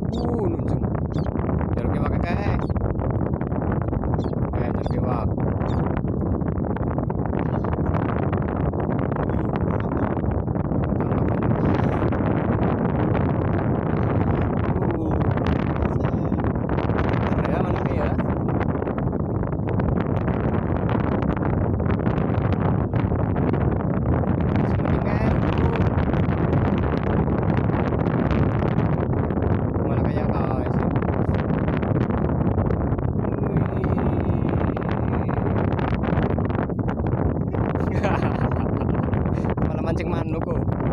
Nunjung. Jalur kewak kakek. Jalur kewak. Ya manuknya ya. Malah kayak guys. Malah mancing manuk kok.